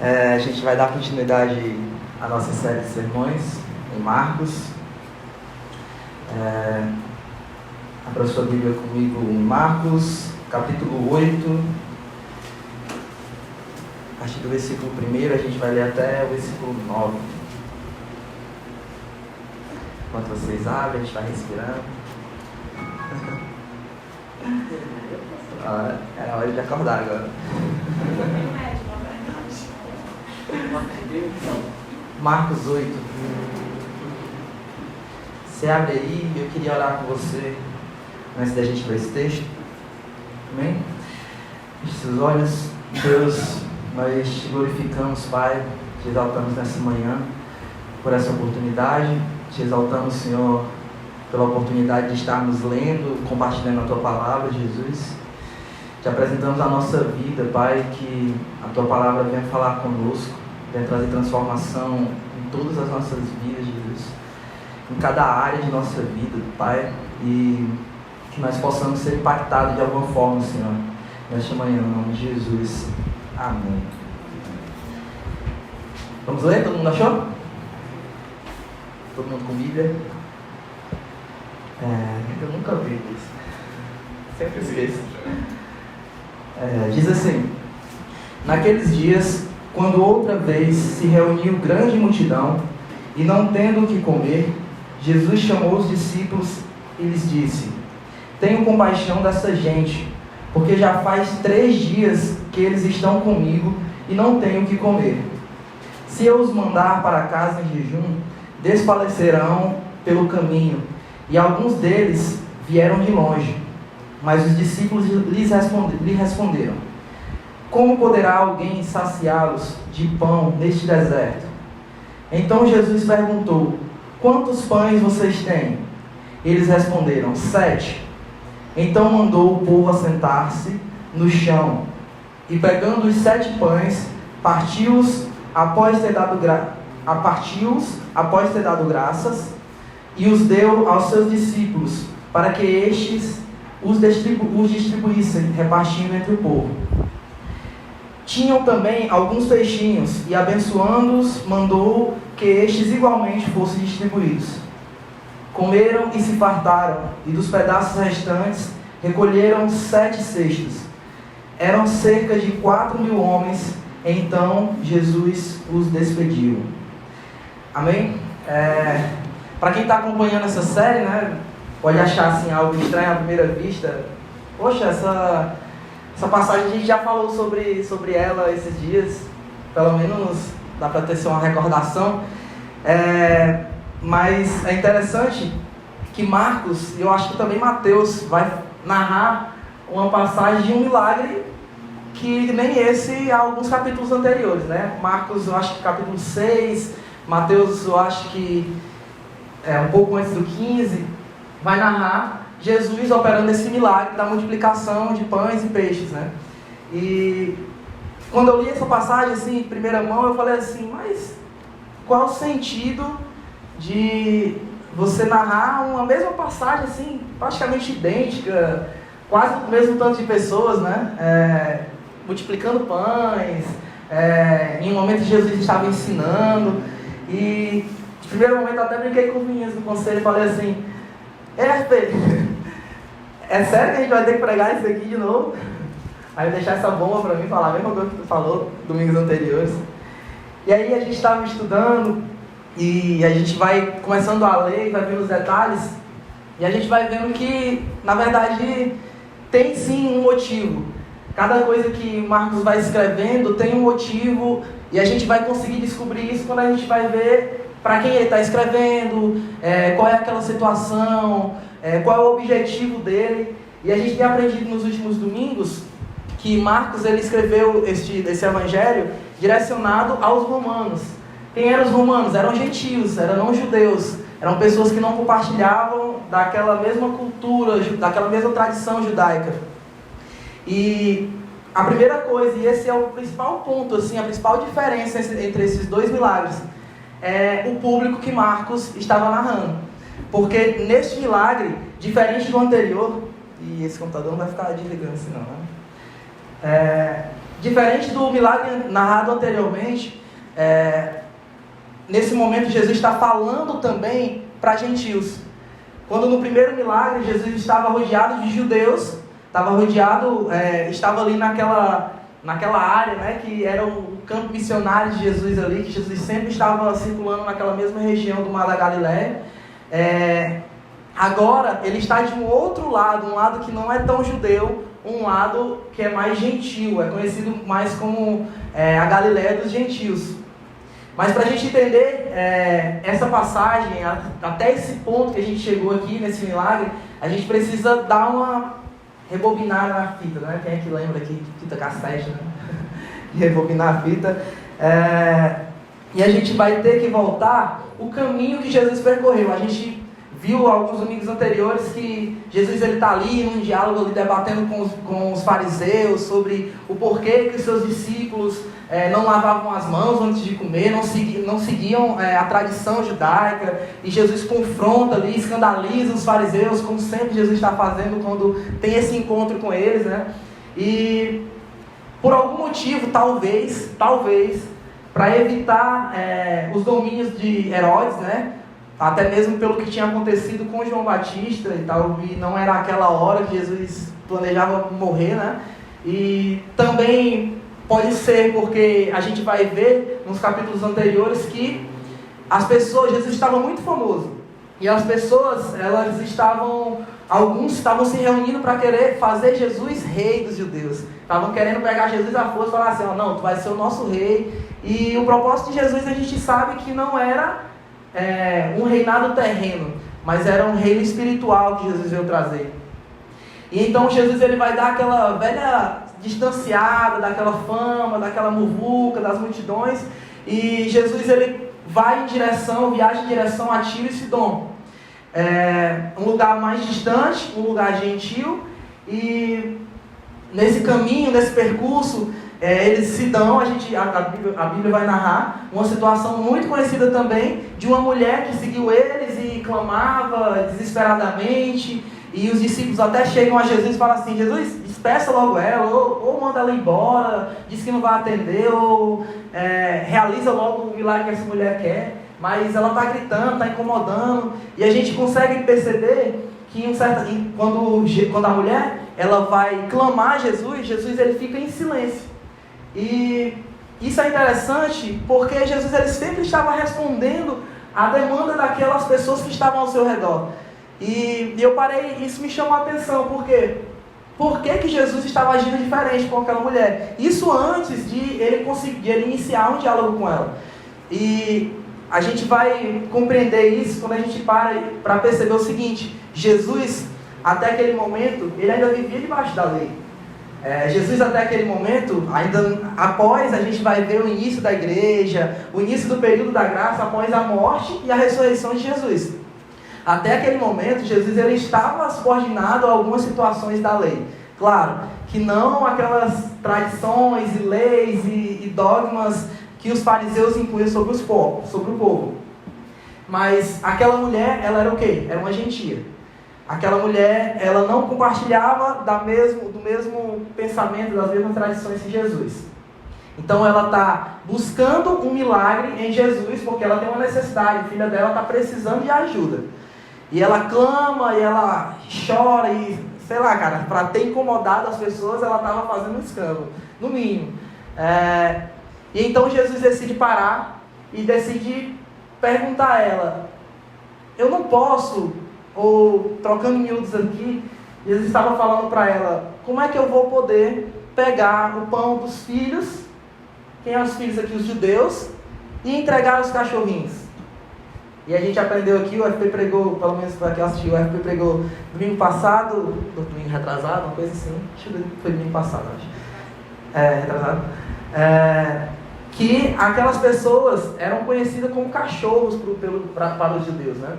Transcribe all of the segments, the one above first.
A gente vai dar continuidade à nossa série de sermões em Marcos. Abra sua Bíblia comigo em Marcos, capítulo 8. A partir do versículo 1, a gente vai ler até o versículo 9. Enquanto vocês abrem, a gente vai respirando. É hora de acordar agora. Marcos 8. Você abre aí, eu queria orar com você antes da gente ler esse texto. Amém? Feche seus olhos. Deus, nós te glorificamos, Pai, te exaltamos nessa manhã por essa oportunidade, te exaltamos, Senhor, pela oportunidade de estarmos lendo, compartilhando a Tua Palavra, Jesus. Te apresentamos a nossa vida, Pai, que a Tua Palavra venha falar conosco, venha trazer transformação em todas as nossas vidas, Jesus, em cada área de nossa vida, Pai, e que nós possamos ser impactados de alguma forma, Senhor, nesta manhã, em nome de Jesus. Amém. Vamos ler? Todo mundo achou? Todo mundo com Bíblia? Eu nunca vi isso. Sempre esqueço. Diz assim: naqueles dias, quando outra vez se reuniu grande multidão, e não tendo o que comer, Jesus chamou os discípulos e lhes disse: tenho compaixão dessa gente, porque já faz 3 dias que eles estão comigo e não tenho o que comer. Se eu os mandar para casa em jejum, desfalecerão pelo caminho, e alguns deles vieram de longe. Mas os discípulos lhe responderam: como poderá alguém saciá-los de pão neste deserto? Então Jesus perguntou: quantos pães vocês têm? Eles responderam: 7. Então mandou o povo assentar-se no chão, e pegando os 7 pães, partiu-os após ter dado graças, e os deu aos seus discípulos, para que estes os distribuíssem, repartindo entre o povo. Tinham também alguns peixinhos, e abençoando-os, mandou que estes igualmente fossem distribuídos. Comeram e se fartaram, e dos pedaços restantes recolheram 7 cestos. Eram cerca de 4.000 homens. Então Jesus os despediu. Amém? Para quem está acompanhando essa série, né, pode achar assim, algo estranho à primeira vista. Poxa, essa passagem a gente já falou sobre ela esses dias. Pelo menos dá para ter uma recordação. Mas é interessante que Marcos, e eu acho que também Mateus, vai narrar uma passagem de um milagre que nem esse há alguns capítulos anteriores, né? Marcos, eu acho que capítulo 6, Mateus, eu acho que um pouco antes do 15, vai narrar Jesus operando esse milagre da multiplicação de pães e peixes, né? E quando eu li essa passagem, assim, em primeira mão, eu falei assim, mas qual o sentido de você narrar uma mesma passagem, assim, praticamente idêntica, quase o mesmo tanto de pessoas, né? Multiplicando pães, em um momento Jesus estava ensinando, e de primeiro momento eu até brinquei com os meninos do conselho e falei assim, é sério que a gente vai ter que pregar isso aqui de novo? Aí deixar essa bomba para mim, falar a mesma coisa que tu falou domingos anteriores. E aí a gente estava estudando, e a gente vai começando a ler, vai vendo os detalhes, e a gente vai vendo que, na verdade, tem sim um motivo. Cada coisa que Marcos vai escrevendo tem um motivo, e a gente vai conseguir descobrir isso quando a gente vai ver para quem ele está escrevendo, qual é aquela situação, qual é o objetivo dele. E a gente tem aprendido nos últimos domingos que Marcos ele escreveu esse evangelho direcionado aos romanos. Quem eram os romanos? Eram gentios, eram não judeus, eram pessoas que não compartilhavam daquela mesma cultura, daquela mesma tradição judaica. E a primeira coisa, e esse é o principal ponto, assim, a principal diferença entre esses 2 milagres, é o público que Marcos estava narrando. Porque neste milagre, diferente do anterior, e esse computador não vai ficar desligando assim não, né? Diferente do milagre narrado anteriormente, nesse momento Jesus está falando também para gentios. Quando no primeiro milagre Jesus estava rodeado de judeus, estava ali naquela área, né, que era o campo missionário de Jesus ali, que Jesus sempre estava circulando naquela mesma região do Mar da Galileia. Agora ele está de um outro lado, um lado que não é tão judeu, um lado que é mais gentil, é conhecido mais como a Galileia dos gentios. Mas para a gente entender essa passagem, até esse ponto que a gente chegou aqui nesse milagre, a gente precisa dar uma rebobinada na fita, né? Quem é que lembra aqui de fita cassete, né? De rebobinar a fita. E a gente vai ter que voltar o caminho que Jesus percorreu. A gente viu alguns domingos anteriores que Jesus está ali num diálogo ali, debatendo com os fariseus sobre o porquê que os seus discípulos não lavavam as mãos antes de comer, não seguiam a tradição judaica, e Jesus confronta ali, escandaliza os fariseus, como sempre Jesus está fazendo quando tem esse encontro com eles, né? E por algum motivo, talvez, para evitar os domínios de Herodes, né? Até mesmo pelo que tinha acontecido com João Batista e tal, e não era aquela hora que Jesus planejava morrer, né? E também pode ser porque a gente vai ver nos capítulos anteriores que Jesus estava muito famoso, e as pessoas, alguns estavam se reunindo para querer fazer Jesus rei dos judeus, estavam querendo pegar Jesus à força e falar assim, não, tu vai ser o nosso rei. E o propósito de Jesus a gente sabe que não era um reinado terreno, mas era um reino espiritual que Jesus veio trazer. E então Jesus ele vai dar aquela velha distanciada daquela fama, daquela muvuca, das multidões, e Jesus ele viaja em direção a Tiro e Sidom, um lugar mais distante, um lugar gentil. E nesse caminho, nesse percurso, eles se dão, a Bíblia vai narrar uma situação muito conhecida também, de uma mulher que seguiu eles e clamava desesperadamente, e os discípulos até chegam a Jesus e falam assim, Jesus, despeça logo ela, ou manda ela embora, diz que não vai atender, ou realiza logo o milagre que essa mulher quer, mas ela está gritando, está incomodando. E a gente consegue perceber que quando a mulher ela vai clamar a Jesus ele fica em silêncio. E isso é interessante porque Jesus ele sempre estava respondendo à demanda daquelas pessoas que estavam ao seu redor. E eu parei, isso me chamou a atenção, porque por que Jesus estava agindo diferente com aquela mulher? Isso antes de ele iniciar um diálogo com ela. E a gente vai compreender isso quando a gente para perceber o seguinte: Jesus, até aquele momento, ele ainda vivia debaixo da lei. Jesus até aquele momento, ainda após, a gente vai ver o início da igreja, o início do período da graça, após a morte e a ressurreição de Jesus. Até aquele momento, Jesus ele estava subordinado a algumas situações da lei. Claro, que não aquelas tradições e leis e dogmas que os fariseus impunham sobre o povo. Mas aquela mulher, ela era o quê? Era uma gentia. Aquela mulher, ela não compartilhava do mesmo pensamento, das mesmas tradições que Jesus. Então ela está buscando um milagre em Jesus, porque ela tem uma necessidade, a filha dela está precisando de ajuda. E ela clama, e ela chora, e sei lá, cara, para ter incomodado as pessoas, ela estava fazendo um escândalo, no mínimo. E então Jesus decide parar e decide perguntar a ela, eu não posso, ou trocando em miúdos aqui, Jesus estava falando para ela, como é que eu vou poder pegar o pão dos filhos, quem são os filhos aqui? Os judeus, e entregar aos cachorrinhos? E a gente aprendeu aqui, o FP pregou, pelo menos para quem assistiu, o FP pregou domingo passado, domingo retrasado, uma coisa assim, acho que foi domingo passado, retrasado, que aquelas pessoas eram conhecidas como cachorros para os judeus, né?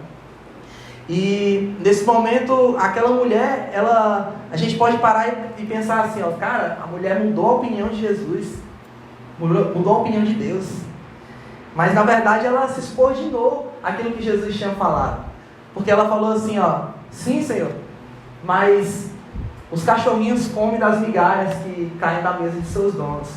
E nesse momento, aquela mulher, a gente pode parar e pensar assim, cara, a mulher mudou a opinião de Jesus, mudou a opinião de Deus. Mas na verdade ela se subordinou àquilo que Jesus tinha falado. Porque ela falou assim, sim, Senhor, mas Os cachorrinhos comem das migalhas que caem da mesa de seus donos.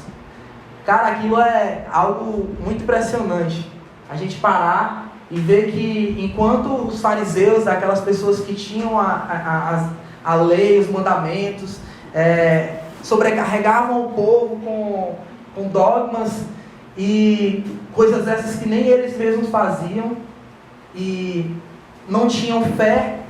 Cara, aquilo é algo muito impressionante. A gente parar e ver que enquanto os fariseus, aquelas pessoas que tinham a lei, os mandamentos, sobrecarregavam o povo com dogmas e coisas dessas que nem eles mesmos faziam, e não tinham fé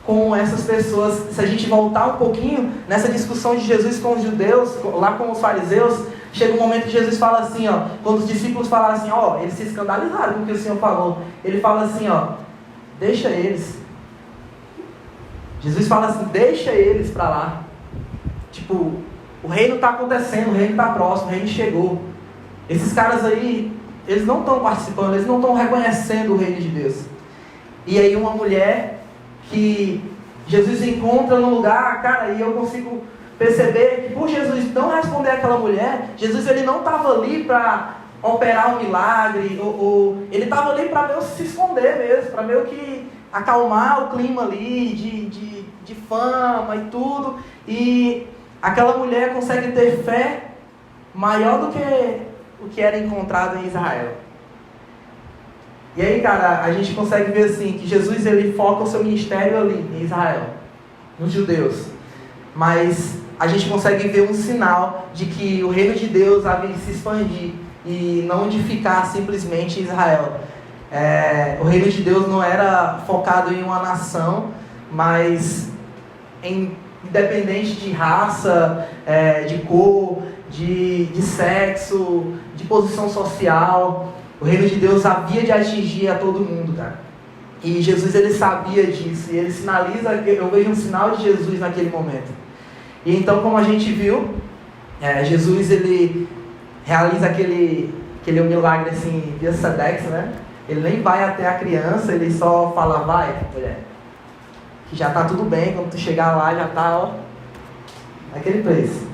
com essas pessoas. Se a gente voltar um pouquinho nessa discussão de Jesus com os judeus, lá com os fariseus, chega um momento que Jesus fala assim, quando os discípulos falaram assim, eles se escandalizaram com o que o Senhor falou. Ele fala assim, deixa eles. Jesus fala assim, deixa eles para lá. Tipo, o reino está acontecendo, o reino está próximo, o reino chegou. Esses caras aí, eles não estão participando, eles não estão reconhecendo o reino de Deus. E aí uma mulher que Jesus encontra no lugar, cara, e eu consigo perceber que por Jesus não responder àquela mulher, Jesus ele não estava ali para operar um milagre, ou ele estava ali para meio se esconder mesmo, para meio que acalmar o clima ali de fama e tudo. E aquela mulher consegue ter fé maior do que o que era encontrado em Israel. E aí, cara, a gente consegue ver assim, que Jesus ele foca o seu ministério ali em Israel, nos judeus. Mas a gente consegue ver um sinal de que o reino de Deus havia de se expandir e não de ficar simplesmente em Israel. O reino de Deus não era focado em uma nação, mas independente de raça, de cor, de sexo, de posição social, o reino de Deus havia de atingir a todo mundo, cara. E Jesus ele sabia disso, e ele sinaliza, eu vejo um sinal de Jesus naquele momento. E então, como a gente viu, Jesus ele realiza aquele milagre assim, via Sedex, né? Ele nem vai até a criança, ele só fala, vai, mulher, que já está tudo bem, quando tu chegar lá já está, naquele place.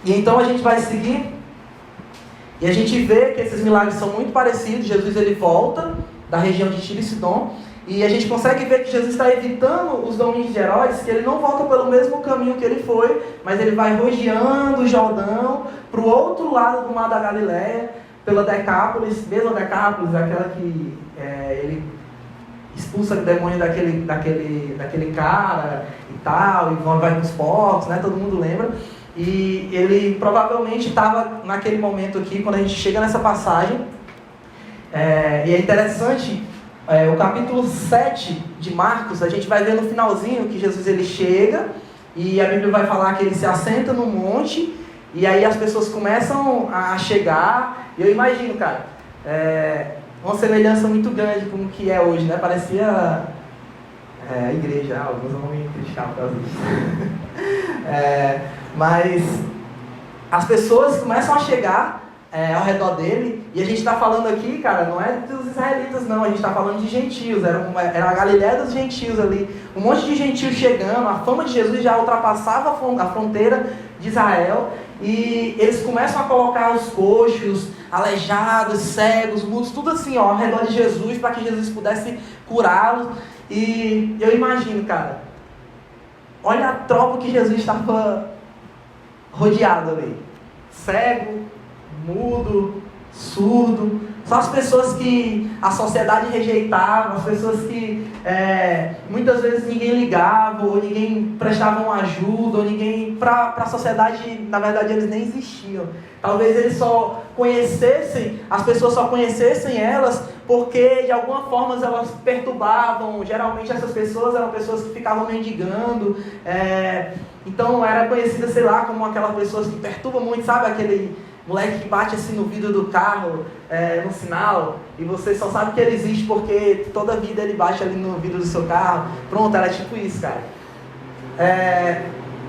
E então a gente vai seguir, e a gente vê que esses milagres são muito parecidos. Jesus ele volta da região de Tiro e Sidom, e a gente consegue ver que Jesus está evitando os domínios de Herodes, que ele não volta pelo mesmo caminho que ele foi, mas ele vai rodeando o Jordão, para o outro lado do mar da Galileia, pela Decápolis, mesma Decápolis, aquela que ele expulsa o demônio daquele cara e tal, e vai para os porcos, né? Todo mundo lembra. E ele provavelmente estava naquele momento aqui, quando a gente chega nessa passagem. E é interessante, o capítulo 7 de Marcos, a gente vai ver no finalzinho que Jesus ele chega, e a Bíblia vai falar que ele se assenta no monte, e aí as pessoas começam a chegar. E eu imagino, cara, uma semelhança muito grande com o que é hoje, né? Parecia a igreja, alguns vão me criticar por causa disso. Mas as pessoas começam a chegar ao redor dele, e a gente está falando aqui, cara, não é dos israelitas não, a gente está falando de gentios, era a Galileia dos gentios ali, um monte de gentios chegando, a fama de Jesus já ultrapassava a fronteira de Israel, e eles começam a colocar os coxos, aleijados, cegos, mudos, tudo assim, ao redor de Jesus, para que Jesus pudesse curá-los. E eu imagino, cara, olha a tropa que Jesus estava rodeado ali, cego, mudo, surdo, só as pessoas que a sociedade rejeitava, as pessoas que muitas vezes ninguém ligava, ou ninguém prestava uma ajuda, ou ninguém, para a sociedade, na verdade eles nem existiam. Talvez eles só conhecessem, as pessoas só conhecessem elas porque de alguma forma elas perturbavam. Geralmente essas pessoas eram pessoas que ficavam mendigando, então era conhecida, sei lá, como aquelas pessoas que perturbam muito, sabe, aquele moleque que bate assim no vidro do carro, no sinal, e você só sabe que ele existe porque toda vida ele bate ali no vidro do seu carro. Pronto, era tipo isso, cara.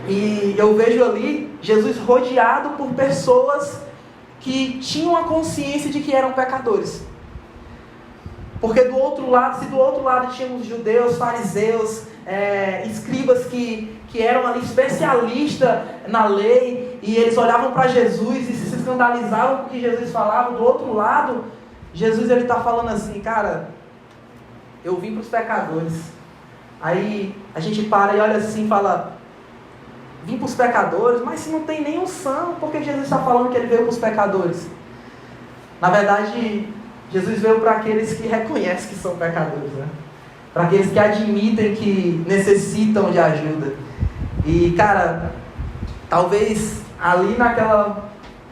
E eu vejo ali Jesus rodeado por pessoas que tinham a consciência de que eram pecadores. Porque do outro lado, se do outro lado tínhamos judeus, fariseus, escribas que eram ali especialistas na lei, e eles olhavam para Jesus e se escandalizavam com o que Jesus falava, do outro lado, Jesus ele está falando assim, cara, eu vim para os pecadores, Aí a gente para e olha assim e fala, vim para os pecadores, mas se não tem nenhum santo, por que Jesus está falando que ele veio para os pecadores? Na verdade, Jesus veio para aqueles que reconhecem que são pecadores, né? Para aqueles que admitem que necessitam de ajuda. E, cara, talvez ali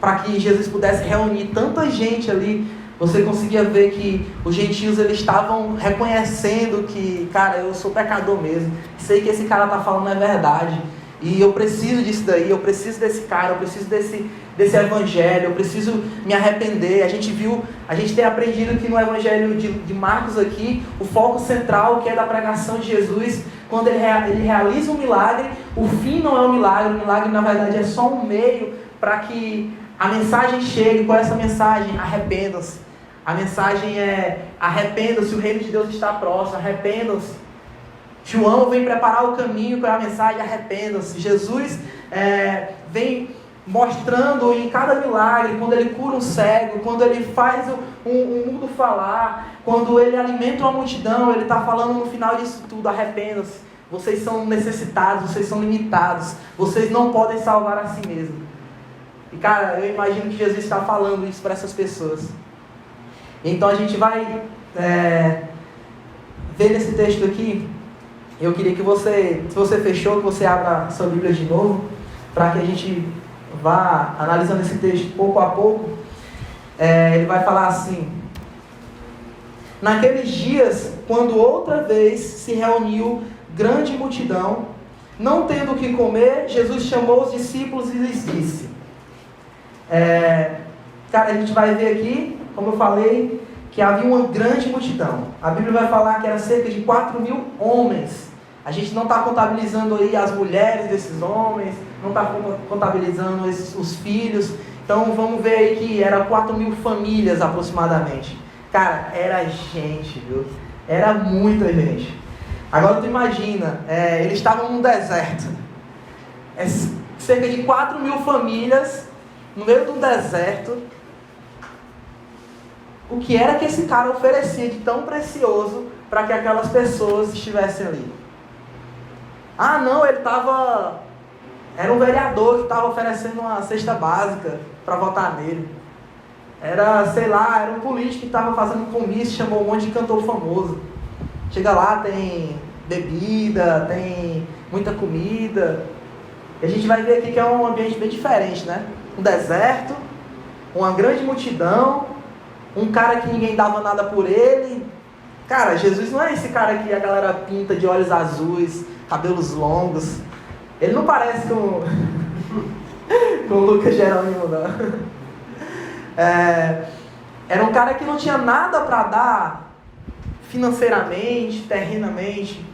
para que Jesus pudesse reunir tanta gente ali, você conseguia ver que os gentios, eles estavam reconhecendo que, cara, eu sou pecador mesmo, sei que esse cara está falando é verdade, e eu preciso disso daí, eu preciso desse cara, eu preciso desse evangelho, eu preciso me arrepender. A gente tem aprendido que no evangelho de Marcos aqui, o foco central, que é da pregação de Jesus, quando ele realiza um milagre, o fim não é um milagre, o milagre na verdade é só um meio para que a mensagem chegue. Qual é essa mensagem? Arrependam-se. A mensagem é: arrependam-se, o reino de Deus está próximo, arrependam-se. João vem preparar o caminho para a mensagem: arrependam-se. Jesus vem mostrando em cada milagre, quando ele cura um cego, quando ele faz um mudo falar, quando ele alimenta uma multidão, ele está falando no final disso tudo: arrependam-se. Vocês são necessitados, vocês são limitados, vocês não podem salvar a si mesmos. E, cara, eu imagino que Jesus está falando isso para essas pessoas. Então a gente vai ver nesse texto aqui. Eu queria que você, se você fechou, que você abra a sua Bíblia de novo, para que a gente vá analisando esse texto pouco a pouco. Ele vai falar assim: naqueles dias, quando outra vez se reuniu grande multidão, não tendo o que comer, Jesus chamou os discípulos e lhes disse... Cara, a gente vai ver aqui, como eu falei, que havia uma grande multidão. A Bíblia vai falar que era cerca de 4.000 homens. A gente não está contabilizando aí as mulheres desses homens, não está contabilizando os filhos. Então vamos ver aí que era 4.000 famílias aproximadamente. Cara, era gente, viu? Era muita gente. Agora tu imagina, eles estavam num deserto. Cerca de 4.000 famílias no meio de um deserto. O que era que esse cara oferecia de tão precioso para que aquelas pessoas estivessem ali? Ah, não, era um vereador que estava oferecendo uma cesta básica para votar nele. Era um político que estava fazendo um comício, chamou um monte de cantor famoso. Chega lá, tem bebida, tem muita comida. E a gente vai ver aqui que é um ambiente bem diferente, né? Um deserto, uma grande multidão, um cara que ninguém dava nada por ele. Cara, Jesus não é esse cara que a galera pinta de olhos azuis, cabelos longos. Ele não parece com o Lucas Jerônimo, não. Era um cara que não tinha nada para dar financeiramente, terrenamente.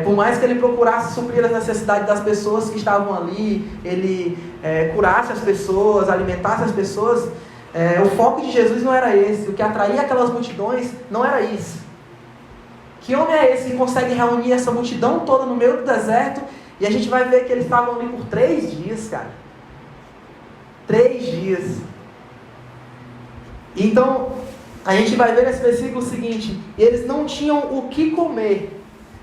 Por mais que ele procurasse suprir as necessidades das pessoas que estavam ali, ele curasse as pessoas, alimentasse as pessoas, o foco de Jesus não era esse. O que atraía aquelas multidões não era isso. Que homem é esse que consegue reunir essa multidão toda no meio do deserto? E a gente vai ver que eles estavam ali por 3 dias, cara. 3 dias. Então, a gente vai ver nesse versículo o seguinte: eles não tinham o que comer.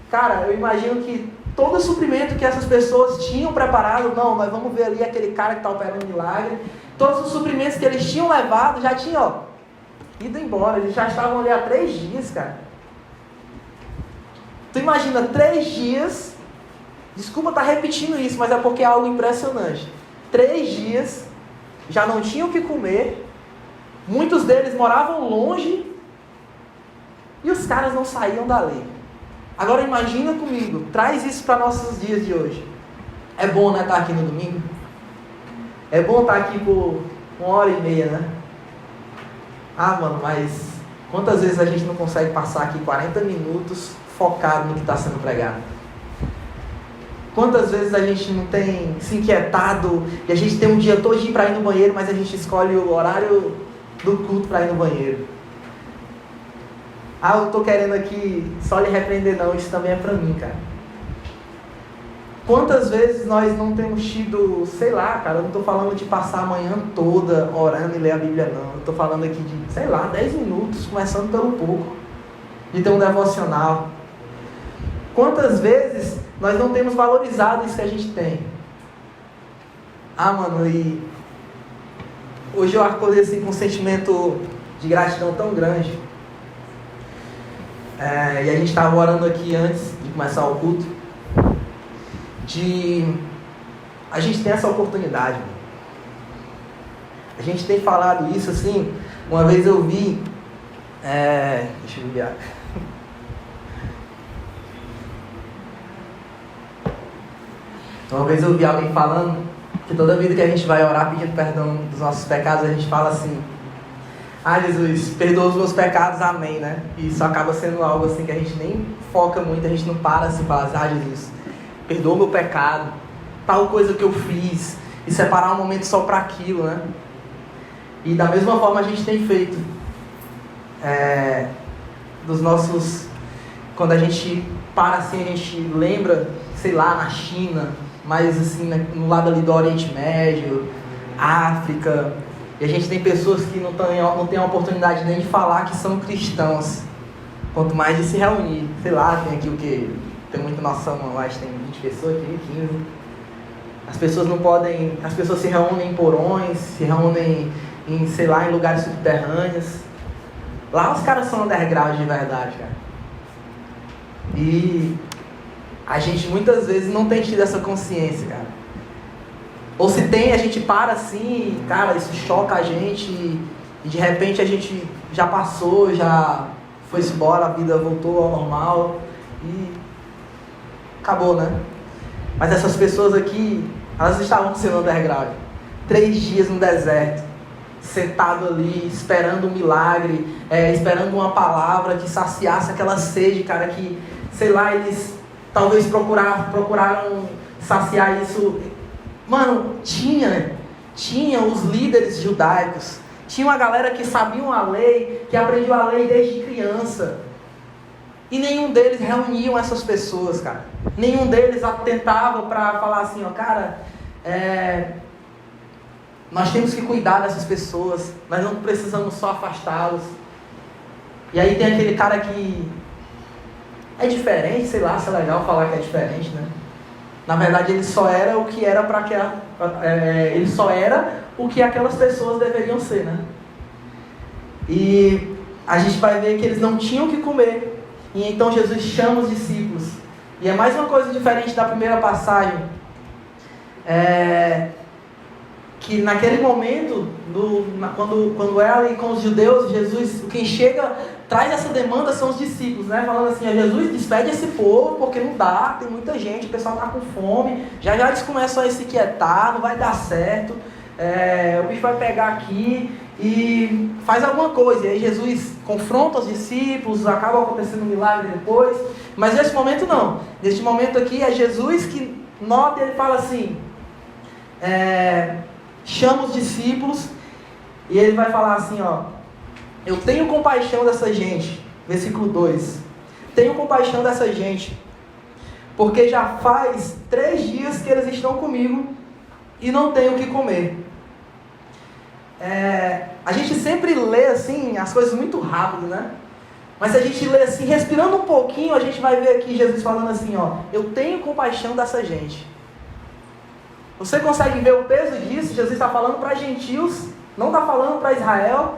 Cara, eu imagino que todo o suprimento que essas pessoas tinham preparado, não, nós vamos ver ali aquele cara que está operando milagre, todos os suprimentos que eles tinham levado, já tinham ido embora, eles já estavam ali há 3 dias, cara. Tu imagina, 3 dias, desculpa estar repetindo isso, mas é porque é algo impressionante. 3 dias, já não tinham o que comer, muitos deles moravam longe, e os caras não saíam dali. Agora imagina comigo, traz isso para nossos dias de hoje. É bom, né, estar aqui no domingo? É bom estar aqui por 1h30, né? Ah, mano, mas quantas vezes a gente não consegue passar aqui 40 minutos focado no que está sendo pregado? Quantas vezes a gente não tem se inquietado e a gente tem um dia todinho para ir no banheiro, mas a gente escolhe o horário do culto para ir no banheiro? Ah, eu estou querendo aqui só lhe repreender, não, isso também é para mim, cara. Quantas vezes nós não temos tido, sei lá, cara, eu não estou falando de passar a manhã toda orando e ler a Bíblia, não. Eu estou falando aqui de, sei lá, 10 minutos, começando pelo pouco, de ter um devocional. quantas vezes nós não temos valorizado isso que a gente tem? Ah, mano, e hoje eu acordei assim com um sentimento de gratidão tão grande. E a gente estava orando aqui antes de começar o culto. A gente tem essa oportunidade, mano. A gente tem falado isso assim. Uma vez eu vi. Deixa eu ver. Uma vez eu vi alguém falando que toda vida que a gente vai orar pedindo perdão dos nossos pecados, a gente fala assim: ah, Jesus, perdoa os meus pecados, amém, né? E isso acaba sendo algo assim que a gente nem foca muito, a gente não para assim e fala: ah, Jesus, perdoa o meu pecado, tal coisa que eu fiz, e separar um momento só para aquilo, né? E da mesma forma a gente tem feito dos nossos... Quando a gente para assim, a gente lembra, sei lá, na China, mas assim, no lado ali do Oriente Médio, África, e a gente tem pessoas que não têm a oportunidade nem de falar que são cristãos, quanto mais de se reunir. Sei lá, tem aqui o que? Tem muita noção, não, acho que tem 20 pessoas aqui, 15. As pessoas não podem... As pessoas se reúnem em porões, se reúnem em, sei lá, em lugares subterrâneos. Lá os caras são underground de verdade, cara. E a gente muitas vezes não tem tido essa consciência, cara. Ou se tem, a gente para assim, cara, isso choca a gente, e de repente a gente já passou, já foi embora, a vida voltou ao normal e acabou, né? Mas essas pessoas aqui, elas estavam sendo underground. 3 dias no deserto, sentado ali, esperando um milagre, esperando uma palavra que saciasse aquela sede, cara, que, sei lá, eles talvez procuraram saciar isso. Mano, tinha os líderes judaicos, tinha uma galera que sabiam a lei, que aprendiam a lei desde criança. E nenhum deles reuniam essas pessoas, cara. Nenhum deles atentava para falar assim, ó, cara, nós temos que cuidar dessas pessoas, nós não precisamos só afastá-los. E aí tem aquele cara que é diferente, sei lá, se é legal falar que é diferente, né? Na verdade, ele só era o que era ele só era o que aquelas pessoas deveriam ser, né? E a gente vai ver que eles não tinham o que comer. E então Jesus chama os discípulos. E é mais uma coisa diferente da primeira passagem. Que naquele momento, quando é ali com os judeus, Jesus, quem chega, traz essa demanda são os discípulos, né? Falando assim, Jesus, despede esse povo, porque não dá, tem muita gente, o pessoal está com fome, já eles começam a se quietar, não vai dar certo, o bicho vai pegar aqui e faz alguma coisa. E aí Jesus confronta os discípulos, acaba acontecendo um milagre depois, mas nesse momento não. Nesse momento aqui é Jesus que nota e ele fala assim, chama os discípulos e ele vai falar assim, ó: eu tenho compaixão dessa gente, versículo 2, tenho compaixão dessa gente, porque já faz 3 dias que eles estão comigo e não têm o que comer. A gente sempre lê assim, as coisas muito rápido, né? Mas se a gente lê assim, respirando um pouquinho, a gente vai ver aqui Jesus falando assim, ó: eu tenho compaixão dessa gente. Você consegue ver o peso disso? Jesus está falando para gentios, não está falando para Israel.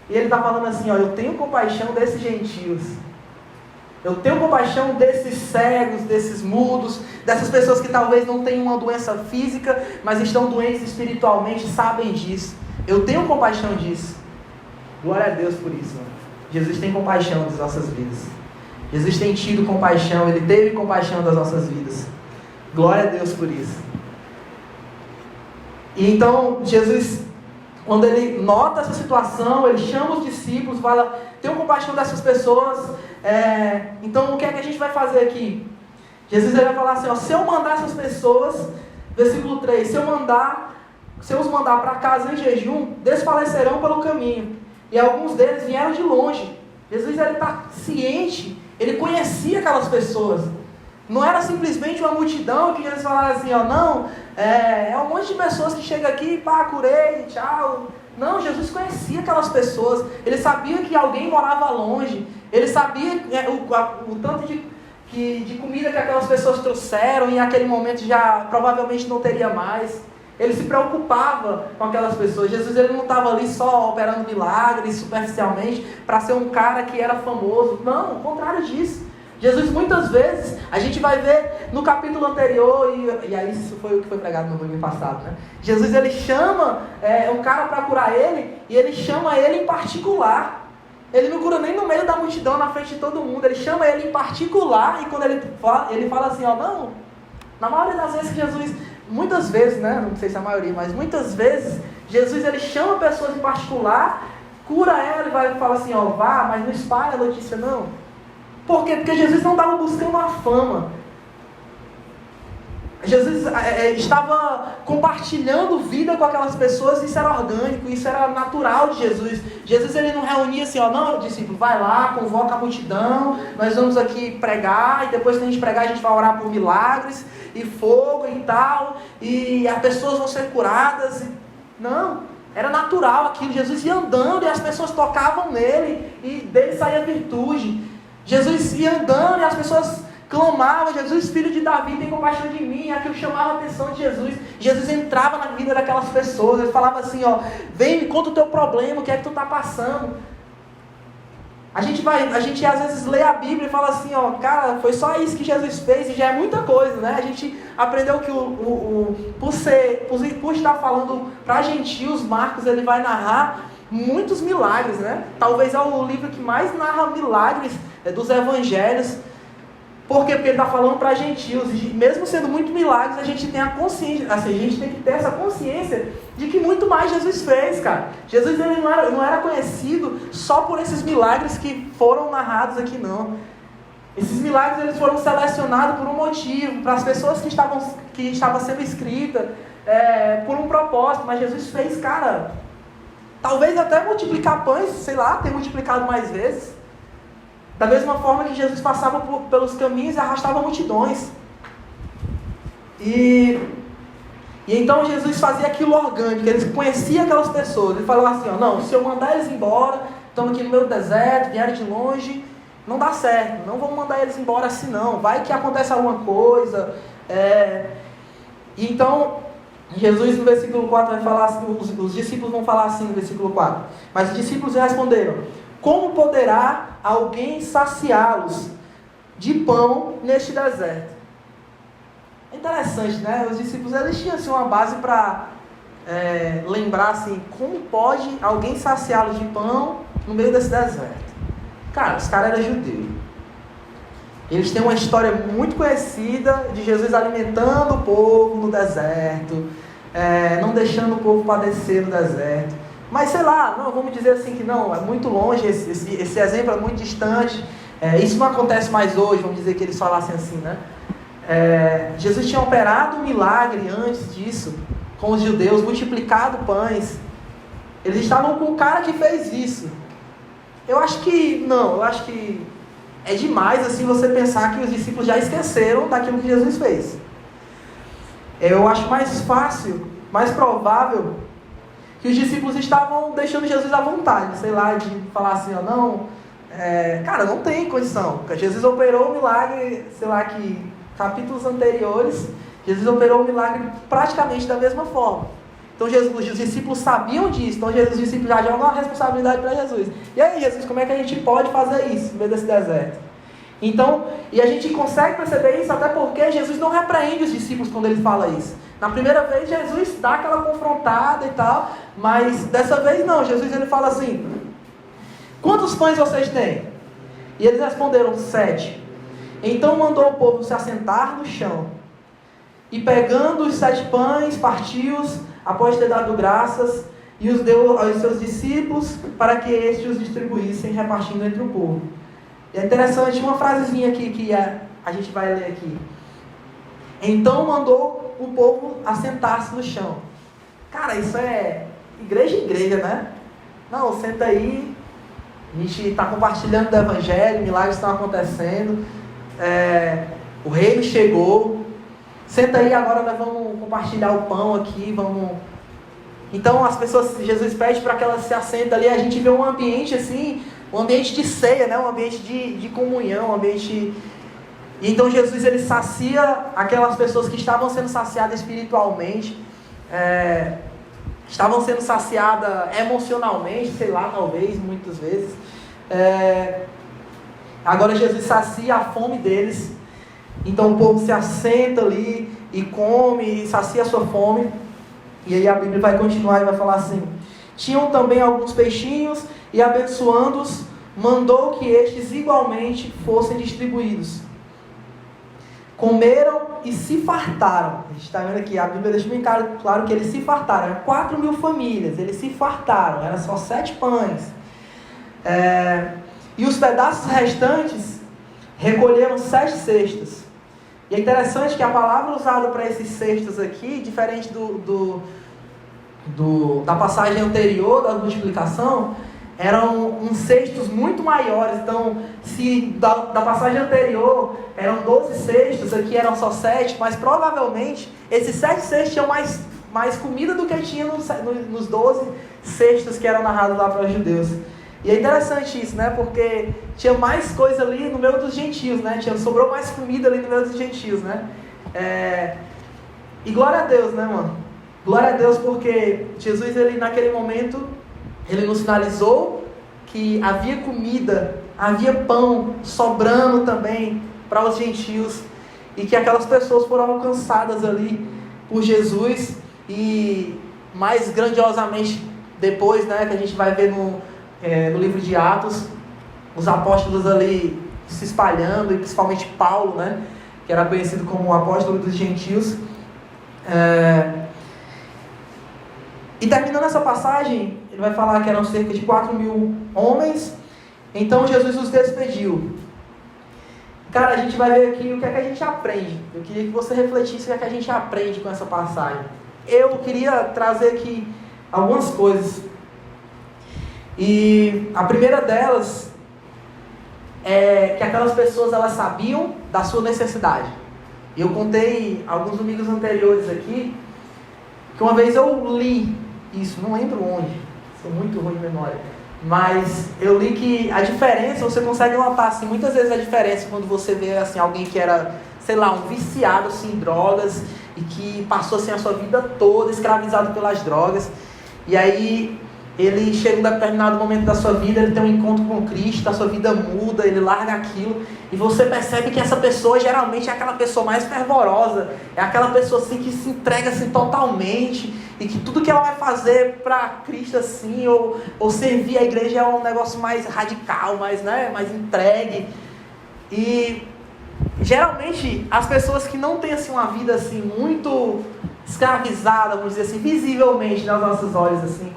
E ele está falando assim, ó: eu tenho compaixão desses gentios. Eu tenho compaixão desses cegos, desses mudos, dessas pessoas que talvez não tenham uma doença física, mas estão doentes espiritualmente, sabem disso. Eu tenho compaixão disso. Glória a Deus por isso, mano. Jesus tem compaixão das nossas vidas. Jesus tem tido compaixão, Ele teve compaixão das nossas vidas. Glória a Deus por isso. E então, Jesus, quando Ele nota essa situação, Ele chama os discípulos, fala: tenho compaixão dessas pessoas, então o que é que a gente vai fazer aqui? Jesus vai falar assim, ó: se eu mandar essas pessoas, versículo 3, se eu os mandar para casa em jejum, desfalecerão pelo caminho. E alguns deles vieram de longe. Jesus está ciente, Ele conhecia aquelas pessoas. Não era simplesmente uma multidão que Jesus falava assim, ó: não, é um monte de pessoas que chegam aqui, pá, curei, tchau. Não, Jesus conhecia aquelas pessoas. Ele sabia que alguém morava longe. Ele sabia o tanto de comida que aquelas pessoas trouxeram e naquele momento já provavelmente não teria mais. Ele se preocupava com aquelas pessoas. Jesus ele não estava ali só operando milagres superficialmente para ser um cara que era famoso. Não, o contrário disso. Jesus muitas vezes, a gente vai ver no capítulo anterior, e aí isso foi o que foi pregado no domingo passado, né? Jesus ele chama um cara para curar ele, e ele chama ele em particular. Ele não cura nem no meio da multidão, na frente de todo mundo. Ele chama ele em particular, e quando ele fala assim, ó, não, na maioria das vezes que Jesus, muitas vezes, né, não sei se é a maioria, mas muitas vezes, Jesus ele chama pessoas em particular, cura ela e vai falar assim, ó, vá, mas não espalha a notícia não. Por quê? Porque Jesus não estava buscando a fama. Jesus estava compartilhando vida com aquelas pessoas, isso era orgânico, isso era natural de Jesus. Jesus ele não reunia assim, ó, não, discípulo, vai lá, convoca a multidão, nós vamos aqui pregar, e depois que a gente pregar a gente vai orar por milagres, e fogo e tal, e as pessoas vão ser curadas. Não, era natural aquilo, Jesus ia andando e as pessoas tocavam nele, e dele saía virtude. Jesus ia andando e as pessoas clamavam, Jesus, filho de Davi, tem compaixão de mim. E aquilo chamava a atenção de Jesus. Jesus entrava na vida daquelas pessoas. Ele falava assim, ó, vem, me conta o teu problema, o que é que tu está passando. A gente às vezes lê a Bíblia e fala assim, ó, cara, foi só isso que Jesus fez e já é muita coisa, né? A gente aprendeu que por estar falando para gentios, Marcos ele vai narrar muitos milagres, né? Talvez é o livro que mais narra milagres dos evangelhos. Por quê? Porque ele está falando para gentios. E mesmo sendo muito milagres, a gente tem a consciência, assim, a gente tem que ter essa consciência de que muito mais Jesus fez, cara. Jesus ele não era conhecido só por esses milagres que foram narrados aqui, não. Esses milagres eles foram selecionados por um motivo, para as pessoas que estavam sendo escritas, por um propósito. Mas Jesus fez, cara, talvez até multiplicar pães, sei lá, ter multiplicado mais vezes. Da mesma forma que Jesus passava pelos caminhos e arrastava multidões. E então Jesus fazia aquilo orgânico, ele conhecia aquelas pessoas. Ele falava assim, ó, não, se eu mandar eles embora, estamos aqui no meio do deserto, vieram de longe, não dá certo, não vamos mandar eles embora assim não, vai que acontece alguma coisa. E então, Jesus no versículo 4 vai falar assim, os discípulos vão falar assim no versículo 4. Mas os discípulos responderam, como poderá alguém saciá-los de pão neste deserto? É interessante, né? Os discípulos eles tinham assim, uma base para lembrar assim, como pode alguém saciá-los de pão no meio desse deserto? Cara, os caras eram judeus. Eles têm uma história muito conhecida de Jesus alimentando o povo no deserto, não deixando o povo padecer no deserto. Mas sei lá, não, vamos dizer assim que não, é muito longe, esse exemplo é muito distante, isso não acontece mais hoje, vamos dizer que eles falassem assim, né? Jesus tinha operado um milagre antes disso, com os judeus, multiplicado pães. Eles estavam com o cara que fez isso. Eu acho que é demais assim você pensar que os discípulos já esqueceram daquilo que Jesus fez. Eu acho mais fácil, mais provável, que os discípulos estavam deixando Jesus à vontade, sei lá, de falar assim, ó, não, cara, não tem condição, porque Jesus operou o milagre, sei lá, que capítulos anteriores, Jesus operou o milagre praticamente da mesma forma. Então os discípulos sabiam disso, então os discípulos já jogam a responsabilidade para Jesus. E aí, Jesus, como é que a gente pode fazer isso no meio desse deserto? Então, e a gente consegue perceber isso até porque Jesus não repreende os discípulos quando ele fala isso. Na primeira vez, Jesus dá aquela confrontada e tal, mas dessa vez não. Jesus ele fala assim, quantos pães vocês têm? E eles responderam, 7. Então mandou o povo se assentar no chão. E pegando os 7 pães, partiu-os, após ter dado graças, e os deu aos seus discípulos, para que estes os distribuíssem, repartindo entre o povo. E é interessante, uma frasezinha aqui que a gente vai ler aqui. Então mandou o povo assentar-se no chão. Cara, isso é igreja, né? Não, senta aí, a gente está compartilhando do evangelho, milagres estão acontecendo, o reino chegou, senta aí, agora nós vamos compartilhar o pão aqui, vamos... Então as pessoas, Jesus pede para que elas se assentem ali, a gente vê um ambiente assim, um ambiente de ceia, né? Um ambiente de comunhão, um ambiente E então Jesus ele sacia aquelas pessoas que estavam sendo saciadas espiritualmente, estavam sendo saciadas emocionalmente, sei lá, talvez, muitas vezes. Agora Jesus sacia a fome deles. Então o povo se assenta ali e come e sacia a sua fome. E aí a Bíblia vai continuar e vai falar assim: tinham também alguns peixinhos, e abençoando-os, mandou que estes igualmente fossem distribuídos. Comeram e se fartaram. A gente está vendo aqui, a Bíblia deixa bem claro que eles se fartaram. Eram 4.000 famílias, eles se fartaram. Eram só 7 pães. E os pedaços restantes recolheram 7 cestas. E é interessante que a palavra usada para esses cestos aqui, diferente da passagem anterior da multiplicação, eram uns cestos muito maiores. Então, se da passagem anterior eram 12 cestos, aqui eram só 7, mas provavelmente esses 7 cestos tinham mais comida do que tinha nos 12 cestos que eram narrados lá para os judeus. E é interessante isso, né? Porque tinha mais coisa ali no meio dos gentios, né? Sobrou mais comida ali no meio dos gentios, né? E glória a Deus, né, mano? Glória a Deus, porque Jesus, ele naquele momento, ele nos sinalizou que havia comida, havia pão sobrando também para os gentios, e que aquelas pessoas foram alcançadas ali por Jesus. E mais grandiosamente depois, né, que a gente vai ver no livro de Atos, os apóstolos ali se espalhando, e principalmente Paulo, né, que era conhecido como o apóstolo dos gentios. E terminando essa passagem, ele vai falar que eram cerca de 4.000 homens. Então Jesus os despediu. Cara, a gente vai ver aqui o que é que a gente aprende. Eu queria que você refletisse o que é que a gente aprende com essa passagem. Eu queria trazer aqui algumas coisas. E a primeira delas é que aquelas pessoas, elas sabiam da sua necessidade. E eu contei alguns domingos anteriores aqui, que uma vez eu li isso, não lembro onde, sou muito ruim de memória, mas eu li que a diferença, você consegue notar assim, muitas vezes a diferença quando você vê assim, alguém que era, sei lá, um viciado assim, em drogas, e que passou assim, a sua vida toda escravizado pelas drogas, e aí ele chega em um determinado momento da sua vida, ele tem um encontro com Cristo, a sua vida muda, ele larga aquilo, e você percebe que essa pessoa geralmente é aquela pessoa mais fervorosa, é aquela pessoa assim que se entrega assim totalmente, e que tudo que ela vai fazer para Cristo assim, ou servir a igreja é um negócio mais radical, mais entregue. E geralmente as pessoas que não têm assim uma vida assim muito escravizada, vamos dizer assim, visivelmente nos nossos olhos assim,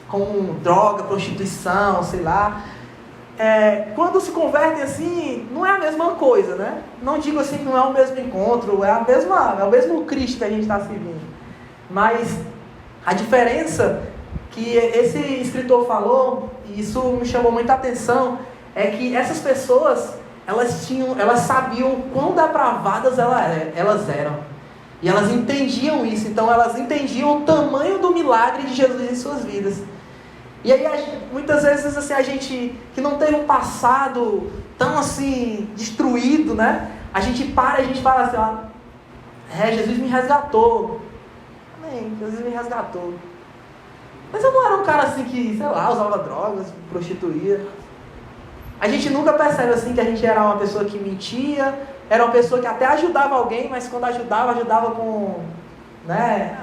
com droga, prostituição, sei lá, quando se convertem assim, não é a mesma coisa, né? Não digo assim que não é o mesmo encontro, é o mesmo Cristo que a gente está seguindo. Mas a diferença que esse escritor falou, e isso me chamou muita atenção, é que essas pessoas, elas sabiam quão depravadas elas eram. E elas entendiam isso, então elas entendiam o tamanho do milagre de Jesus em suas vidas. E aí, muitas vezes, assim, a gente que não teve um passado tão, assim, destruído, né? A gente para e a gente fala assim, Jesus me resgatou. Amém, Jesus me resgatou. Mas eu não era um cara, assim, que, sei lá, usava drogas, prostituía. A gente nunca percebe, assim, que a gente era uma pessoa que mentia, era uma pessoa que até ajudava alguém, mas quando ajudava com, né,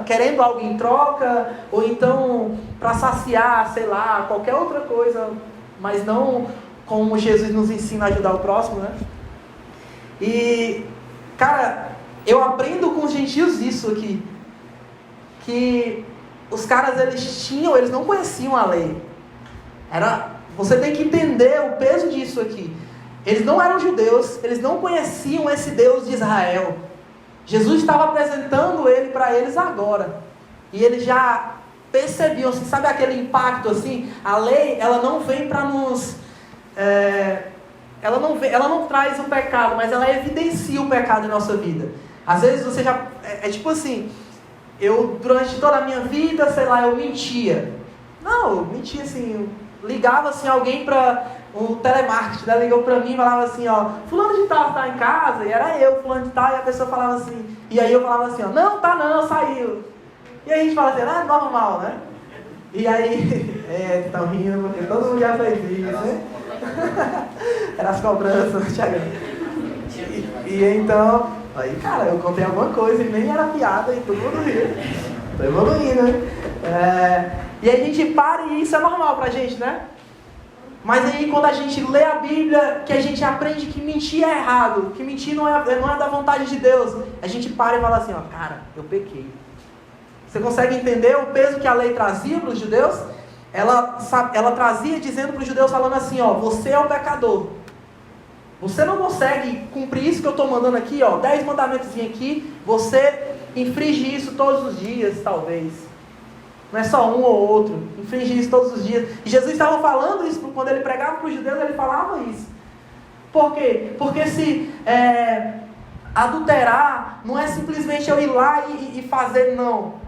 querendo algo em troca, ou então para saciar, sei lá, qualquer outra coisa, mas não como Jesus nos ensina a ajudar o próximo, né? E, cara, eu aprendo com os gentios isso aqui, que os caras, eles não conheciam a lei. Você tem que entender o peso disso aqui. Eles não eram judeus, eles não conheciam esse Deus de Israel. Jesus estava apresentando ele para eles agora. E eles já percebiam, assim, sabe aquele impacto assim? A lei, ela não vem para nos... ela não traz o pecado, mas ela evidencia o pecado em nossa vida. Às vezes você já... tipo assim, durante toda a minha vida, sei lá, eu mentia. Não, eu mentia assim... ligava assim alguém para o telemarketing, né? Ligou para mim e falava assim, ó, fulano de tal tá em casa, e era eu, fulano de tal, e a pessoa falava assim, e aí eu falava assim, ó, não, tá não, saiu. E aí a gente fala assim, é normal, né? E aí, estão rindo, porque todo mundo já fez isso, né? Era as cobranças, Thiago. E então, aí cara, eu contei alguma coisa e nem era piada e todo mundo riu. Tô evoluindo, né? E aí a gente para e isso é normal pra gente, né? Mas aí quando a gente lê a Bíblia, que a gente aprende que mentir é errado, que mentir não é da vontade de Deus, a gente para e fala assim, ó, cara, eu pequei. Você consegue entender o peso que a lei trazia para os judeus? Ela trazia dizendo para os judeus, falando assim, ó, você é o pecador. Você não consegue cumprir isso que eu estou mandando aqui, ó, 10 mandamentos aqui, você infringe isso todos os dias, talvez. Não é só um ou outro, infringe isso todos os dias. E Jesus estava falando isso, quando ele pregava para os judeus, ele falava isso. Por quê? Porque se adulterar não é simplesmente eu ir lá e fazer, não.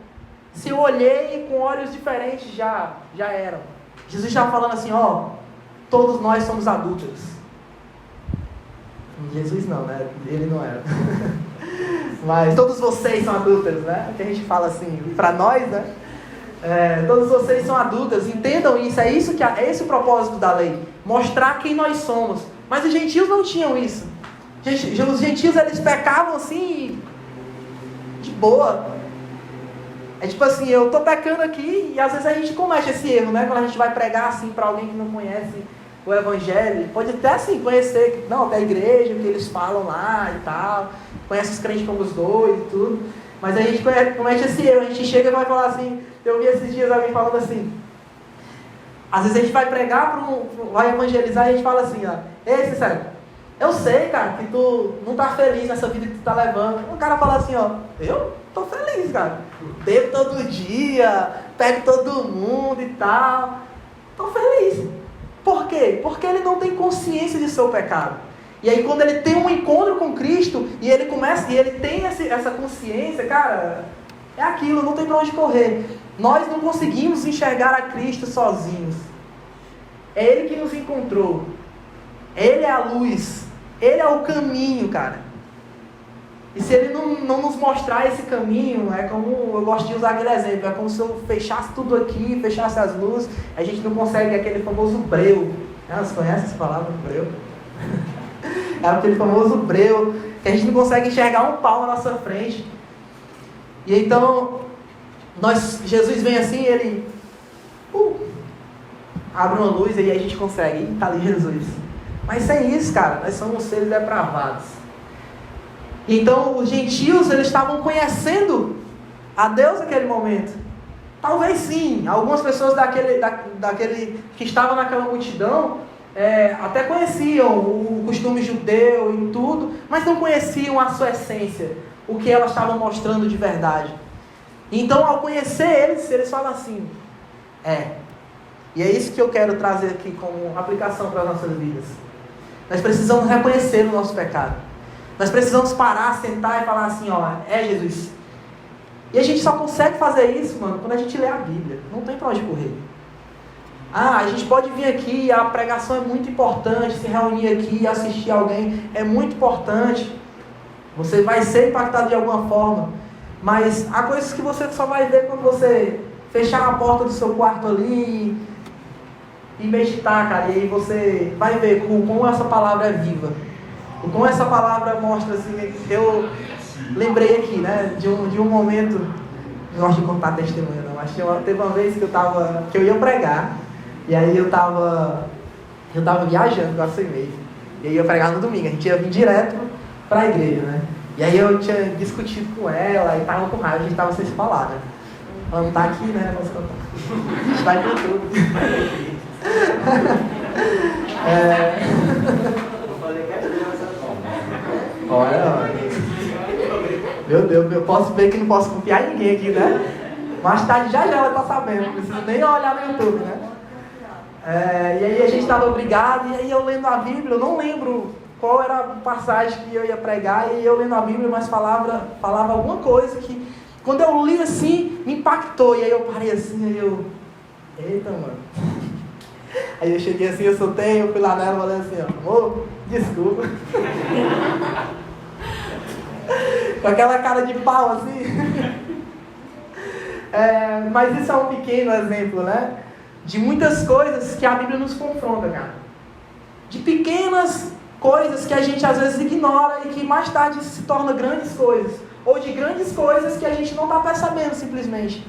Se eu olhei com olhos diferentes, já era. Jesus estava falando assim, ó, todos nós somos adúlteros. Jesus não, né? Ele não era. Mas todos vocês são adúlteros, né? Que a gente fala assim, para nós, né? Todos vocês são adúlteros, entendam isso, é esse o propósito da lei, mostrar quem nós somos. Mas os gentios não tinham isso. Os gentios, eles pecavam assim, de boa. É tipo assim, eu tô pecando aqui e às vezes a gente comete esse erro, né? Quando a gente vai pregar assim para alguém que não conhece o Evangelho, pode até assim conhecer, não, da igreja, o que eles falam lá e tal, conhece os crentes como os dois e tudo, mas a gente comete esse erro, a gente chega e vai falar assim, eu vi esses dias alguém falando assim, às vezes a gente vai pregar, vai evangelizar e a gente fala assim, ó, ei, sincero, eu sei, cara, que tu não tá feliz nessa vida que tu tá levando. O cara fala assim, ó, eu tô feliz, cara, bebo todo dia, pego todo mundo e tal, tô feliz. Por quê? Porque ele não tem consciência de seu pecado. E aí quando ele tem um encontro com Cristo, e ele tem essa consciência, cara, é aquilo, não tem pra onde correr. Nós não conseguimos enxergar a Cristo sozinhos. É Ele que nos encontrou. Ele é a luz. Ele é o caminho, cara. E se Ele não nos mostrar esse caminho, é como, eu gosto de usar aquele exemplo, é como se eu fechasse tudo aqui, fechasse as luzes, a gente não consegue aquele famoso breu. Você conhece essa palavra, breu? É aquele famoso breu, que a gente não consegue enxergar um pau na nossa frente. E então, Jesus vem assim, Ele abre uma luz e aí a gente consegue, está ali Jesus. Mas sem isso, cara, nós somos seres depravados. Então, os gentios, eles estavam conhecendo a Deus naquele momento. Talvez sim, algumas pessoas daquele que estavam naquela multidão, até conheciam o costume judeu e tudo, mas não conheciam a sua essência, o que elas estavam mostrando de verdade. Então, ao conhecer eles falam assim, e é isso que eu quero trazer aqui como aplicação para as nossas vidas. Nós precisamos reconhecer o nosso pecado. Nós precisamos parar, sentar e falar assim, ó, Jesus. E a gente só consegue fazer isso, mano, quando a gente lê a Bíblia. Não tem pra onde correr. A gente pode vir aqui, a pregação é muito importante, se reunir aqui, assistir alguém, é muito importante. Você vai ser impactado de alguma forma. Mas há coisas que você só vai ver quando você fechar a porta do seu quarto ali e meditar, cara. E aí você vai ver como essa palavra é viva. Como essa palavra mostra assim, eu lembrei aqui, né, de um momento, não gosto de contar testemunho não, mas teve uma vez que eu ia pregar, e aí eu tava viajando com a CEMEI, e aí eu ia pregar no domingo, a gente ia vir direto para a igreja, né, e aí eu tinha discutido com ela, e tava com raiva, a gente tava sem se falar, né, ela não tá aqui, né, vamos contar, a gente vai pro YouTube. Olha, meu Deus, eu posso ver que não posso confiar em ninguém aqui, né? Mais tarde já ela tá sabendo, não preciso nem olhar no YouTube, né? E aí a gente estava obrigado, e aí eu lendo a Bíblia, eu não lembro qual era a passagem que eu ia pregar, e eu lendo a Bíblia, mas falava alguma coisa que, quando eu li assim, me impactou, e aí eu parei assim, eita, mano. Aí eu cheguei assim, eu soltei, eu fui lá nela falando assim, ó, amor, desculpa. Com aquela cara de pau assim. Mas isso é um pequeno exemplo, né? De muitas coisas que a Bíblia nos confronta, cara. De pequenas coisas que a gente às vezes ignora e que mais tarde se tornam grandes coisas. Ou de grandes coisas que a gente não está percebendo simplesmente.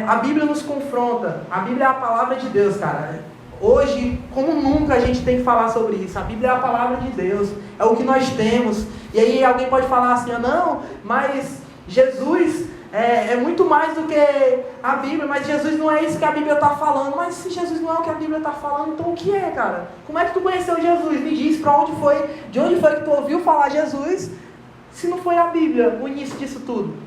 A Bíblia nos confronta. A Bíblia é a palavra de Deus, cara. Hoje, como nunca, a gente tem que falar sobre isso. A Bíblia é a palavra de Deus. É o que nós temos. E aí alguém pode falar assim, não, mas Jesus é muito mais do que a Bíblia. Mas Jesus não é isso que a Bíblia está falando. Mas se Jesus não é o que a Bíblia está falando, então o que é, cara? Como é que tu conheceu Jesus? Me diz de onde foi que tu ouviu falar Jesus, se não foi a Bíblia o início disso tudo?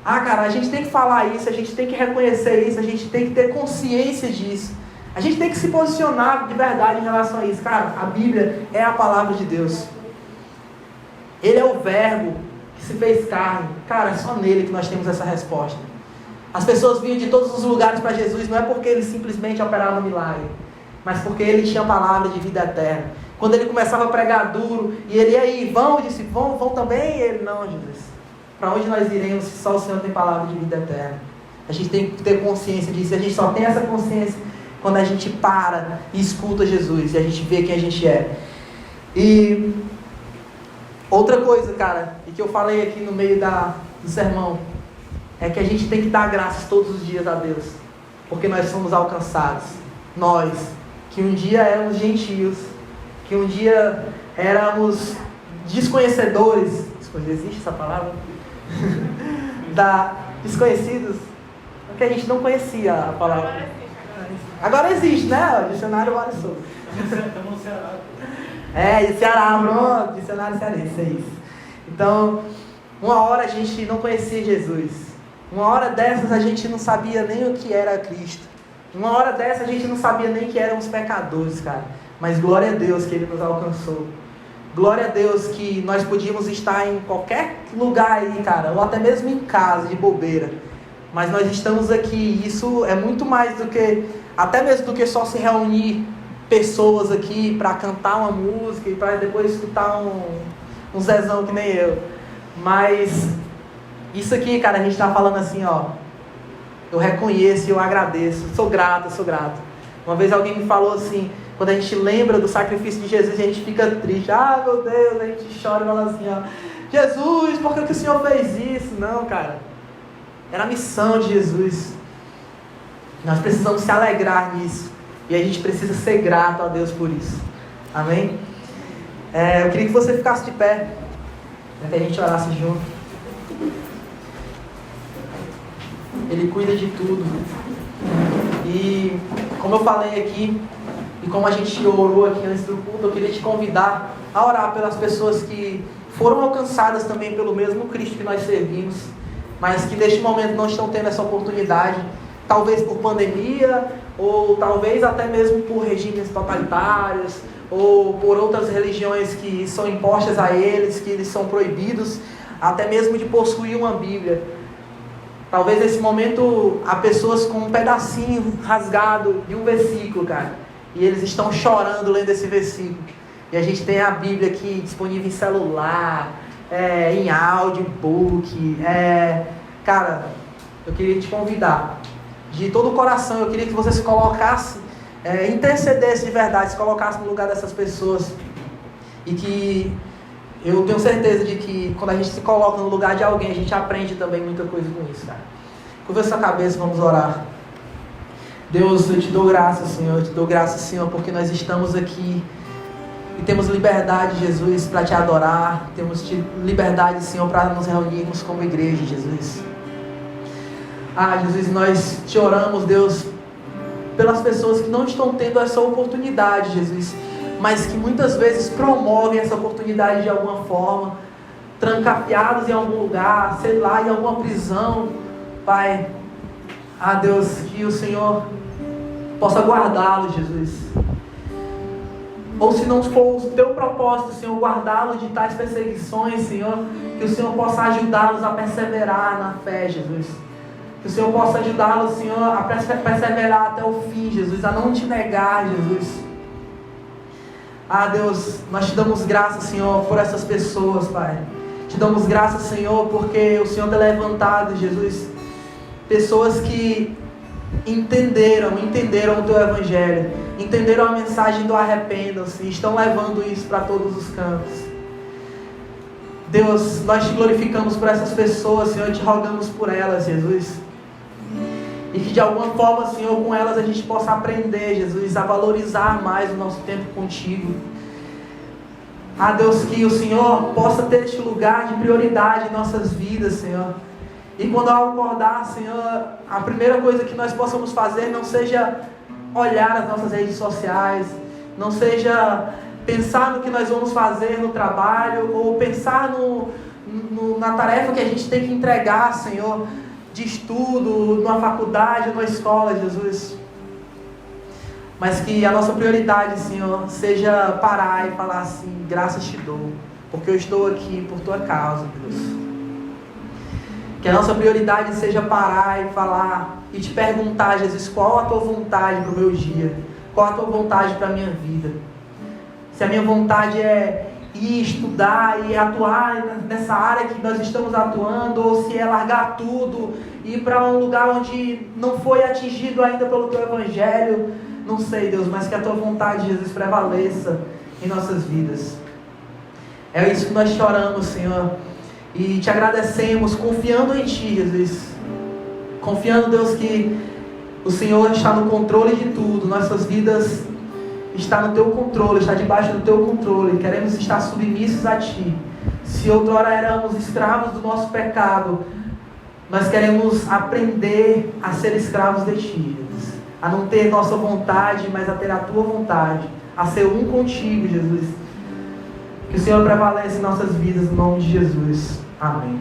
Cara, a gente tem que falar isso, a gente tem que reconhecer isso, a gente tem que ter consciência disso. A gente tem que se posicionar de verdade em relação a isso. Cara, a Bíblia é a palavra de Deus. Ele é o verbo que se fez carne. Cara, é só nele que nós temos essa resposta. As pessoas vinham de todos os lugares para Jesus, não é porque ele simplesmente operava milagre, mas porque ele tinha a palavra de vida eterna. Quando ele começava a pregar duro, e ele, e aí, vão também? E ele, não, Jesus. Para onde nós iremos se só o Senhor tem palavra de vida eterna? A gente tem que ter consciência disso. A gente só tem essa consciência quando a gente para e escuta Jesus e a gente vê quem a gente é. E outra coisa, cara, e que eu falei aqui no meio do sermão, é que a gente tem que dar graças todos os dias a Deus, porque nós somos alcançados. Nós, que um dia éramos gentios, que um dia éramos desconhecedores. Existe essa palavra? Desconhecidos, porque a gente não conhecia a palavra. Agora existe, né? O dicionário Mário Souza. Estamos no Ceará. De Ceará, pronto, dicionário cearense, é isso. Então, uma hora a gente não conhecia Jesus. Uma hora dessas a gente não sabia nem o que era Cristo. Uma hora dessa a gente não sabia nem que éramos pecadores, cara. Mas glória a Deus que Ele nos alcançou. Glória a Deus que nós podíamos estar em qualquer lugar aí, cara, ou até mesmo em casa, de bobeira. Mas nós estamos aqui, e isso é muito mais do que, até mesmo do que só se reunir pessoas aqui para cantar uma música e para depois escutar um zezão que nem eu. Mas isso aqui, cara, a gente está falando assim, ó, eu reconheço e eu agradeço, sou grato. Uma vez alguém me falou assim, quando a gente lembra do sacrifício de Jesus, a gente fica triste. Meu Deus, a gente chora e fala assim, ó, Jesus, por que o Senhor fez isso? Não, cara. Era a missão de Jesus. Nós precisamos se alegrar nisso. E a gente precisa ser grato a Deus por isso. Amém? Eu queria que você ficasse de pé, para que a gente orasse junto. Ele cuida de tudo. E como eu falei aqui, e como a gente orou aqui antes do culto, eu queria te convidar a orar pelas pessoas que foram alcançadas também pelo mesmo Cristo que nós servimos, mas que neste momento não estão tendo essa oportunidade, talvez por pandemia, ou talvez até mesmo por regimes totalitários, ou por outras religiões que são impostas a eles, que eles são proibidos, até mesmo de possuir uma Bíblia. Talvez nesse momento há pessoas com um pedacinho rasgado de um versículo, cara. E eles estão chorando lendo esse versículo. E a gente tem a Bíblia aqui disponível em celular, em audiobook. Cara, eu queria te convidar, de todo o coração, eu queria que você se colocasse, intercedesse de verdade, se colocasse no lugar dessas pessoas. E que eu tenho certeza de que quando a gente se coloca no lugar de alguém, a gente aprende também muita coisa com isso, cara. Curva sua cabeça, vamos orar. Deus, eu te dou graça, Senhor, porque nós estamos aqui e temos liberdade, Jesus, para te adorar, temos liberdade, Senhor, para nos reunirmos como igreja, Jesus. Jesus, nós te oramos, Deus, pelas pessoas que não estão tendo essa oportunidade, Jesus, mas que muitas vezes promovem essa oportunidade de alguma forma, trancafiados em algum lugar, sei lá, em alguma prisão, Pai. Deus, que o Senhor possa guardá-lo, Jesus. Ou se não for o teu propósito, Senhor, guardá-lo de tais perseguições, Senhor, que o Senhor possa ajudá-los a perseverar na fé, Jesus. Que o Senhor possa ajudá-lo, Senhor, a perseverar até o fim, Jesus, a não te negar, Jesus. Ah, Deus, nós te damos graças, Senhor, por essas pessoas, Pai. Te damos graças, Senhor, porque o Senhor tem levantado, Jesus, pessoas que entenderam o Teu Evangelho, entenderam a mensagem do arrependam-se, e estão levando isso para todos os cantos. Deus, nós te glorificamos por essas pessoas, Senhor, e te rogamos por elas, Jesus. E que de alguma forma, Senhor, com elas a gente possa aprender, Jesus, a valorizar mais o nosso tempo contigo. Ah, Deus, que o Senhor possa ter este lugar de prioridade em nossas vidas, Senhor. E quando ao acordar, Senhor, a primeira coisa que nós possamos fazer não seja olhar as nossas redes sociais, não seja pensar no que nós vamos fazer no trabalho, ou pensar na tarefa que a gente tem que entregar, Senhor, de estudo, numa faculdade, numa escola, Jesus. Mas que a nossa prioridade, Senhor, seja parar e falar assim: graças te dou, porque eu estou aqui por tua causa, Deus. Que a nossa prioridade seja parar e falar e te perguntar, Jesus, qual a tua vontade para o meu dia? Qual a tua vontade para a minha vida? Se a minha vontade é ir estudar e atuar nessa área que nós estamos atuando, ou se é largar tudo e ir para um lugar onde não foi atingido ainda pelo teu Evangelho, não sei, Deus, mas que a tua vontade, Jesus, prevaleça em nossas vidas. É isso que nós choramos, Senhor, e te agradecemos, confiando em Ti, Jesus, confiando, Deus, que o Senhor está no controle de tudo, nossas vidas está no Teu controle, está debaixo do Teu controle, queremos estar submissos a Ti. Se outrora éramos escravos do nosso pecado, nós queremos aprender a ser escravos de Ti, Jesus. A não ter nossa vontade, mas a ter a Tua vontade, a ser um contigo, Jesus. Que o Senhor prevaleça em nossas vidas, no nome de Jesus. Amém.